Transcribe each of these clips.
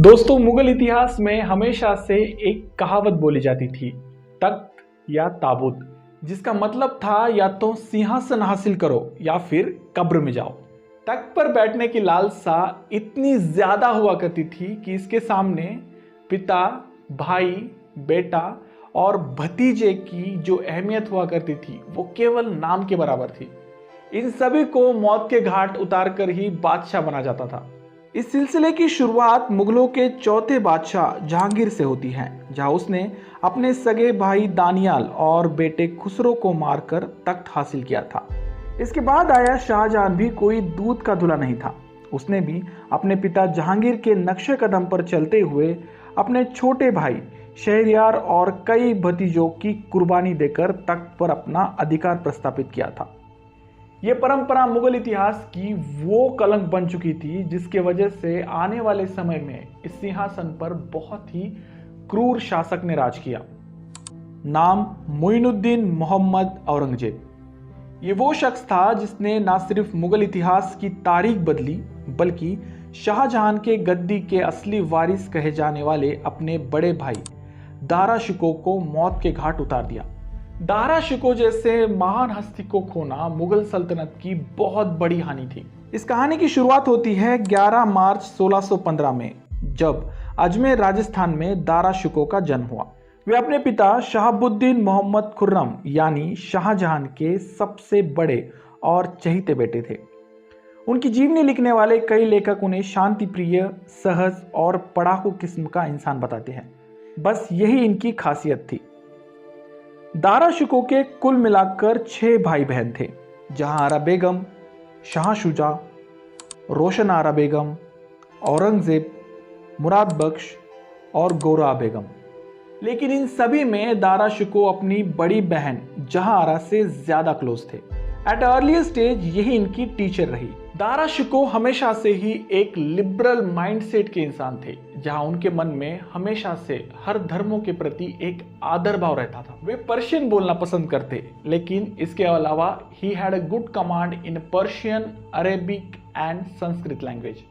दोस्तों, मुगल इतिहास में हमेशा से एक कहावत बोली जाती थी, तख्त या ताबूत, जिसका मतलब था या तो सिंहासन हासिल करो या फिर कब्र में जाओ। तख्त पर बैठने की लालसा इतनी ज्यादा हुआ करती थी कि इसके सामने पिता, भाई, बेटा और भतीजे की जो अहमियत हुआ करती थी वो केवल नाम के बराबर थी। इन सभी को मौत के घाट उतारकर ही बादशाह बना जाता था। इस सिलसिले की शुरुआत मुगलों के चौथे बादशाह जहांगीर से होती है, जहां उसने अपने सगे भाई दानियाल और बेटे खुसरो को मारकर तख्त हासिल किया था। इसके बाद आया शाहजहां भी कोई दूध का धुला नहीं था। उसने भी अपने पिता जहांगीर के नक्शे कदम पर चलते हुए अपने छोटे भाई शहरयार और कई भतीजों की कुर्बानी देकर तख्त पर अपना अधिकार प्रस्थापित किया था। ये परंपरा मुगल इतिहास की वो कलंक बन चुकी थी जिसके वजह से आने वाले समय में इस सिंहासन पर बहुत ही क्रूर शासक ने राज किया। नाम मोइनुद्दीन मोहम्मद औरंगजेब। ये वो शख्स था जिसने न सिर्फ मुगल इतिहास की तारीख बदली, बल्कि शाहजहां के गद्दी के असली वारिस कहे जाने वाले अपने बड़े भाई दारा शिकोह को मौत के घाट उतार दिया। दारा शिकोह जैसे महान हस्ती को खोना मुगल सल्तनत की बहुत बड़ी हानि थी। इस कहानी की शुरुआत होती है 11 मार्च 1615 में, जब अजमेर राजस्थान में दारा शिकोह का जन्म हुआ। वे अपने पिता शहाबुद्दीन मोहम्मद खुर्रम यानी शाहजहां के सबसे बड़े और चहीते बेटे थे। उनकी जीवनी लिखने वाले कई लेखक उन्हें शांति प्रिय, सहज और पढ़ाकू किस्म का इंसान बताते हैं। बस यही इनकी खासियत थी। दारा शिकोह के कुल मिलाकर 6 भाई बहन थे। जहां आरा बेगम, शाह शुजा, रोशन आरा बेगम, औरंगजेब, मुराद बख्श और गौरा बेगम। लेकिन इन सभी में दारा शिकोह अपनी बड़ी बहन जहां आरा से ज्यादा क्लोज थे। एट अर्ली स्टेज यही इनकी टीचर रही। दारा शिकोह हमेशा से ही एक लिबरल माइंडसेट के इंसान थे, जहां उनके मन में हमेशा से हर धर्मों के प्रति एक आदर भाव रहता था। वे पर्शियन बोलना पसंद करते, लेकिन इसके अलावा he had a good command in Persian, Arabic and Sanskrit language.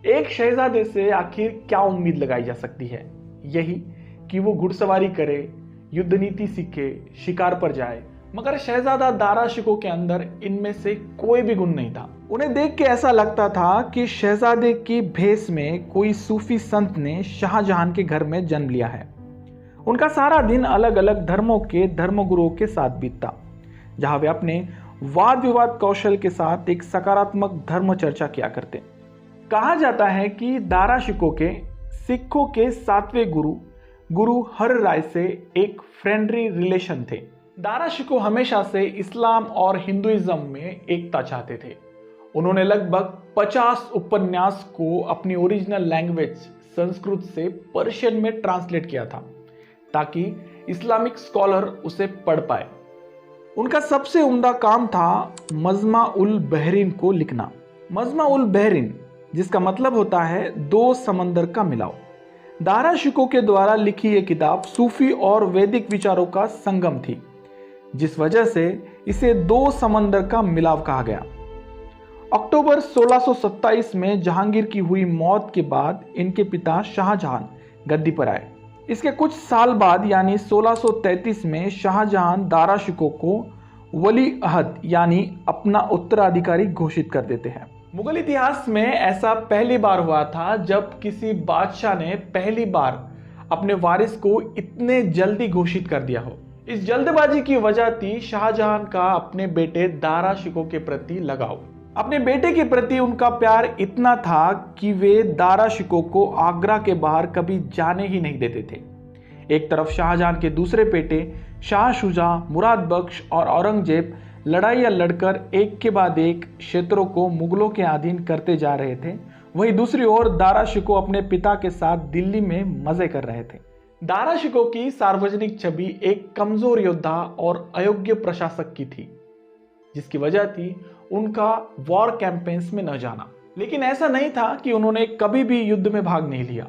एक शहजादे से आखिर क्या उम्मीद लगाई जा सकती है? यही कि वो घुड़सवारी करे, युद्ध नीति सीखे, शिकार पर जाए। मगर शहजादा दारा शिकोह के अंदर इनमें से कोई भी गुण नहीं था। उन्हें देख के ऐसा लगता था कि शहजादे की भेष में कोई सूफी संत ने शाहजहां के घर में जन्म लिया है। उनका सारा दिन अलग अलग धर्मों के धर्मगुरुओं के साथ बीतता, जहां वे अपने वाद विवाद कौशल के साथ एक सकारात्मक धर्म चर्चा किया करते। कहा जाता है कि दारा शिकोह के सिखों के 7वें गुरु हर राय से एक फ्रेंडली रिलेशन थे। दारा शिकोह हमेशा से इस्लाम और हिंदुइज्म में एकता चाहते थे। उन्होंने लगभग 50 उपन्यास को अपनी ओरिजिनल लैंग्वेज संस्कृत से पर्शियन में ट्रांसलेट किया था, ताकि इस्लामिक स्कॉलर उसे पढ़ पाए। उनका सबसे उम्दा काम था मजमा उल बहरीन को लिखना। मजमा उल बहरीन, जिसका मतलब होता है 2 समंदर का मिलाव। दारा शिकोह के द्वारा लिखी यह किताब सूफी और वैदिक विचारों का संगम थी, जिस वजह से इसे 2 समंदर का मिलाव कहा गया। अक्टूबर 1627 में जहांगीर की हुई मौत के बाद इनके पिता शाहजहां गद्दी पर आए। इसके कुछ साल बाद यानी 1633 में शाहजहां दारा शिकोह को वली अहद यानी अपना उत्तराधिकारी घोषित कर देते हैं। मुगल इतिहास में ऐसा पहली बार हुआ था जब किसी बादशाह ने पहली बार अपने वारिस को इतने जल्दी घोषित कर दिया हो। इस जल्दबाजी की वजह थी शाहजहां का अपने बेटे दारा शिकोह के प्रति लगाव। अपने बेटे के प्रति उनका प्यार इतना था कि वे दारा शिकोह को आगरा के बाहर कभी जाने ही नहीं देते थे। एक तरफ शाहजहां के दूसरे बेटे शाह शुजा, मुराद बख्श और औरंगजेब लड़ाइयां लड़कर एक के बाद एक क्षेत्रों को मुगलों के अधीन करते जा रहे थे, वहीं दूसरी ओर दारा शिकोह अपने पिता के साथ दिल्ली में मजे कर रहे थे। दारा शिकोह की सार्वजनिक छवि एक कमजोर योद्धा और अयोग्य प्रशासक की थी, जिसकी वजह थी उनका वॉर कैंपेन्स में न जाना। लेकिन ऐसा नहीं था कि उन्होंने कभी भी युद्ध में भाग नहीं लिया।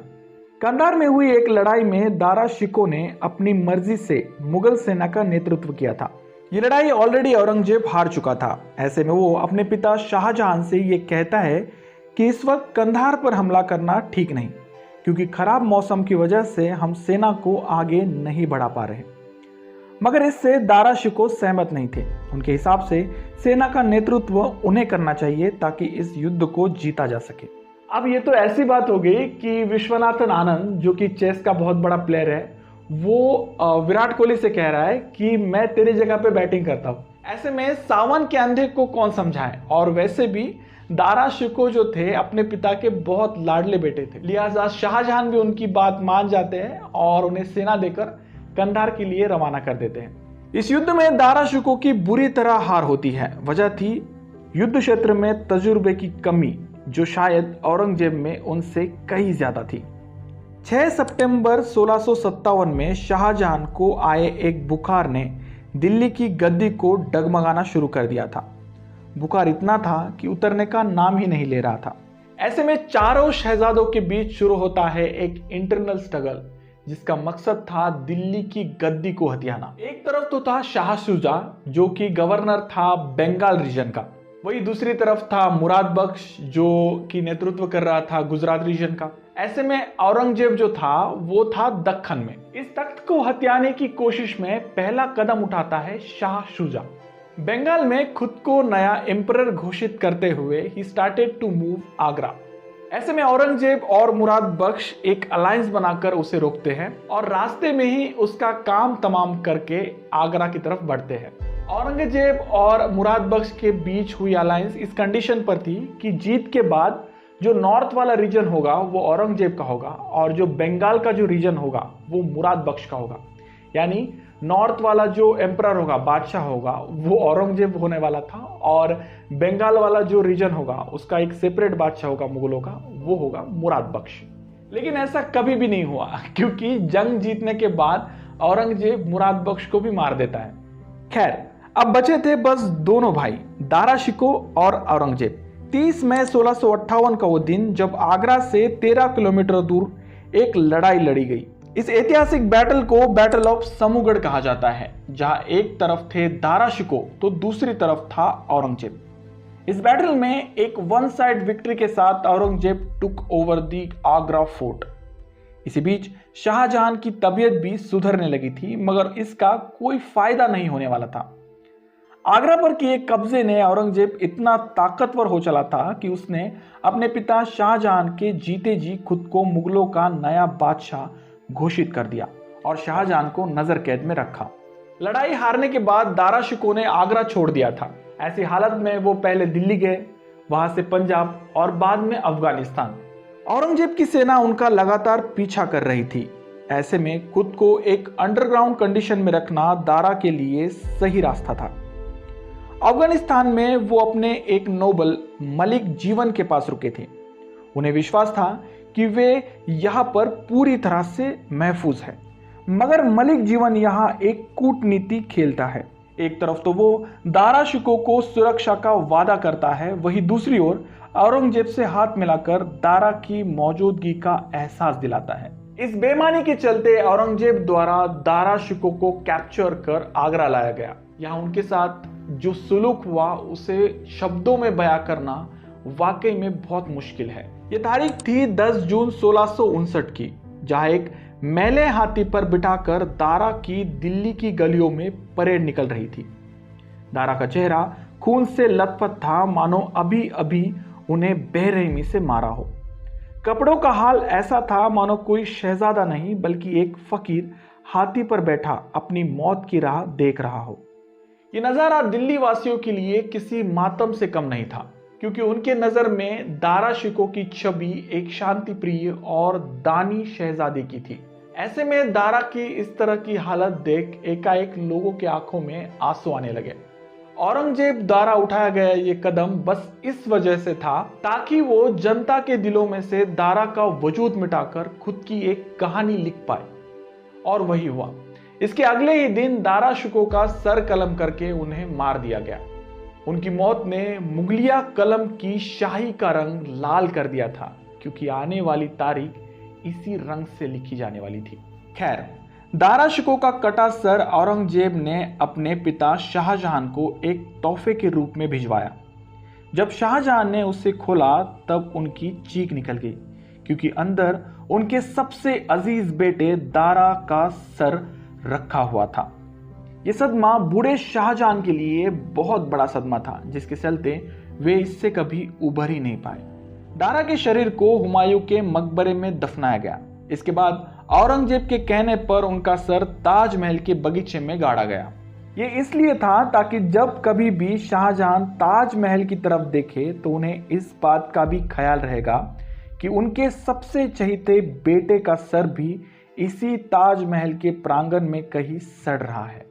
कंधार में हुई एक लड़ाई में दारा शिकोह ने अपनी मर्जी से मुगल सेना का नेतृत्व किया था। ये लड़ाई ऑलरेडी औरंगजेब हार चुका था। ऐसे में वो अपने पिता शाहजहां से ये कहता है कि इस वक्त कंधार पर हमला करना ठीक नहीं, क्योंकि खराब मौसम की वजह से हम सेना को आगे नहीं बढ़ा पा रहे। मगर इससे दारा शिकोह सहमत नहीं थे। उनके हिसाब से सेना का नेतृत्व उन्हें करना चाहिए ताकि इस युद्ध को जीता जा सके। अब ये तो ऐसी बात हो गई कि विश्वनाथन आनंद, जो कि चेस का बहुत बड़ा प्लेयर है, वो विराट कोहली से कह रहा है कि मैं तेरी जगह पे बैटिंग करता हूँ। ऐसे में सावन के अंधे को कौन समझाए, और वैसे भी दारा शिकोह जो थे अपने पिता के बहुत लाडले बेटे थे, लिहाजा शाहजहां भी उनकी बात मान जाते हैं और उन्हें सेना देकर कंधार के लिए रवाना कर देते हैं। इस युद्ध में दारा शिकोह की बुरी तरह हार होती है। वजह थी युद्ध क्षेत्र में तजुर्बे की कमी, जो शायद औरंगजेब में उनसे कहीं ज्यादा थी। 6 सितंबर 1657 में शाहजहां को आए एक बुखार ने दिल्ली की गद्दी को डगमगाना शुरू कर दिया था। बुखार इतना था कि उतरने का नाम ही नहीं ले रहा था। ऐसे में चारों शहजादों के बीच शुरू होता है एक इंटरनल स्ट्रगल, जिसका मकसद था दिल्ली की गद्दी को हथियाना। एक तरफ तो था शाह शुजा, जो कि गवर्नर था बंगाल रीजन का, वही दूसरी तरफ था मुराद बख्श, जो कि नेतृत्व कर रहा था गुजरात रीजन का। ऐसे में औरंगजेब जो था वो था दक्कन में। इस तख्त को हथियाने की कोशिश में पहला कदम उठाता है शाह शुजा। बंगाल में खुद को नया एम्परर घोषित करते हुए ही स्टार्टेड टू मूव आगरा। ऐसे में औरंगजेब और मुराद बख्श एक अलायंस बनाकर उसे रोकते हैं और रास्ते में ही उसका काम तमाम करके आगरा की तरफ बढ़ते हैं। औरंगजेब और मुराद बख्श के बीच हुई अलायंस इस कंडीशन पर थी कि जीत के बाद जो नॉर्थ वाला रीजन होगा वो औरंगजेब का होगा और जो बंगाल का जो रीजन होगा वो मुराद बख्श का होगा। यानी नॉर्थ वाला जो एम्परर होगा, बादशाह होगा, वो औरंगजेब होने वाला था और बंगाल वाला जो रीजन होगा उसका एक सेपरेट बादशाह होगा मुगलों का, वो होगा मुराद बख्श। लेकिन ऐसा कभी भी नहीं हुआ, क्योंकि जंग जीतने के बाद औरंगजेब मुराद बख्श को भी मार देता है। खैर, अब बचे थे बस दोनों भाई, दारा शिकोह और औरंगजेब। 30 मई 1658 का वो दिन जब आगरा से 13 किलोमीटर दूर एक लड़ाई लड़ी गई। इस ऐतिहासिक बैटल को बैटल ऑफ समूगढ़ कहा जाता है, जहां एक तरफ थे दारा शिकोह तो दूसरी तरफ था औरंगजेब। इस बैटल में एक वन साइड विक्ट्री के साथ Aurangzeb took over the Agra fort. इसी बीच शाहजहां की तबीयत भी सुधरने लगी थी, मगर इसका कोई फायदा नहीं होने वाला था। आगरा पर किए कब्जे ने औरंगजेब इतना ताकतवर हो चला था कि उसने अपने पिता शाहजहां के जीते जी खुद को मुगलों का नया बादशाह घोषित कर दिया और शाहजहां को नजर कैद में रखा। लड़ाई हारने के बाद दारा शिकोह ने आगरा छोड़ दिया था। ऐसी हालत में वो पहले दिल्ली गए, वहां से पंजाब और बाद में अफगानिस्तान। औरंगजेब की सेना उनका लगातार पीछा कर रही थी। ऐसे में खुद को एक अंडरग्राउंड कंडीशन में रखना दारा के लिए सही रास्ता था। अफगानिस्तान में वो अपने एक नोबल मलिक जीवन के पास रुके थे। उन्हें विश्वास था कि वे यहाँ पर पूरी तरह से महफूज है, मगर मलिक जीवन यहाँ एक कूटनीति खेलता है। एक तरफ तो वो दारा शिकोह को सुरक्षा का वादा करता है, वहीं दूसरी ओर औरंगजेब से हाथ मिलाकर दारा की मौजूदगी का एहसास दिलाता है। इस बेईमानी के चलते औरंगजेब द्वारा दारा शिकोह को कैप्चर कर आगरा लाया गया। यहाँ उनके साथ जो सुलूक हुआ उसे शब्दों में बयां करना वाकई में बहुत मुश्किल है। ये तारीख थी 10 जून 1659 की, जहां एक मैले हाथी पर बिठाकर दारा की दिल्ली की गलियों में परेड निकल रही थी। दारा का चेहरा खून से लथपथ था, मानो अभी अभी उन्हें बेरहमी से मारा हो। कपड़ों का हाल ऐसा था मानो कोई शहजादा नहीं बल्कि एक फकीर हाथी पर बैठा अपनी मौत की राह देख रहा हो। ये नज़ारा दिल्ली वासियों के लिए किसी मातम से कम नहीं था, क्योंकि उनके नज़र में दारा शिकोह की छवि एक शांति प्रिय और दानी शहजादे की थी। ऐसे में दारा की इस तरह की हालत देख एकाएक लोगों के आंखों में आंसू आने लगे। औरंगजेब द्वारा उठाया गया ये कदम बस इस वजह से था ताकि वो जनता के दिलों में से दारा का वजूद मिटाकर खुद की एक कहानी लिख पाए, और वही हुआ। इसके अगले ही दिन दारा शिकोह का सर कलम करके उन्हें मार दिया गया। उनकी मौत ने मुगलिया कलम की शाही का रंग लाल कर दिया था, क्योंकि आने वाली तारीख इसी रंग से लिखी जाने वाली थी। खैर, दारा शिकोह का कटा सर औरंगजेब ने अपने पिता शाहजहां को एक तोहफे के रूप में भिजवाया। जब शाहजहां ने उसे खोला तब उनकी चीख निकल गई, क्योंकि अंदर उनके सबसे अजीज बेटे दारा का सर रखा हुआ था। यह सदमा बूढ़े शाहजहां के लिए बहुत बड़ा सदमा था, जिसके चलते वे इससे कभी उभर ही नहीं पाए। दारा के शरीर को हुमायूं के मकबरे में दफनाया गया। इसके बाद औरंगजेब के कहने पर उनका सर ताजमहल के बगीचे में गाड़ा गया। ये इसलिए था ताकि जब कभी भी शाहजहां ताजमहल की तरफ देखे तो उन्हें इस बात का भी ख्याल रहेगा कि उनके सबसे चहीते बेटे का सर भी इसी ताजमहल के प्रांगण में कहीं सड़ रहा है।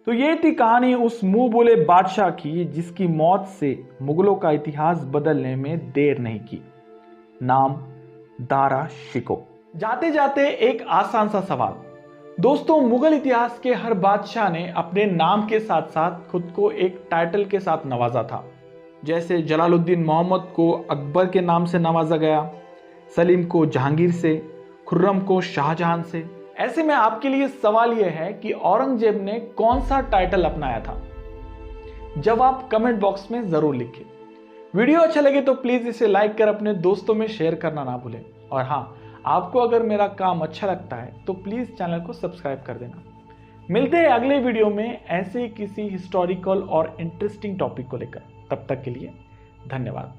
तो ये थी कहानी उस मुंह बोले बादशाह की, जिसकी मौत से मुगलों का इतिहास बदलने में देर नहीं की। नाम दारा शिकोह। जाते जाते एक आसान सा सवाल दोस्तों, मुगल इतिहास के हर बादशाह ने अपने नाम के साथ साथ खुद को एक टाइटल के साथ नवाजा था। जैसे जलालुद्दीन मोहम्मद को अकबर के नाम से नवाजा गया, सलीम को जहांगीर से, खुर्रम को शाहजहां से। ऐसे में आपके लिए सवाल यह है कि औरंगजेब ने कौन सा टाइटल अपनाया था? जवाब कमेंट बॉक्स में जरूर लिखें। वीडियो अच्छा लगे तो प्लीज इसे लाइक कर अपने दोस्तों में शेयर करना ना भूलें। और हाँ, आपको अगर मेरा काम अच्छा लगता है तो प्लीज चैनल को सब्सक्राइब कर देना। मिलते हैं अगले वीडियो में ऐसे ही किसी हिस्टोरिकल और इंटरेस्टिंग टॉपिक को लेकर। तब तक के लिए धन्यवाद।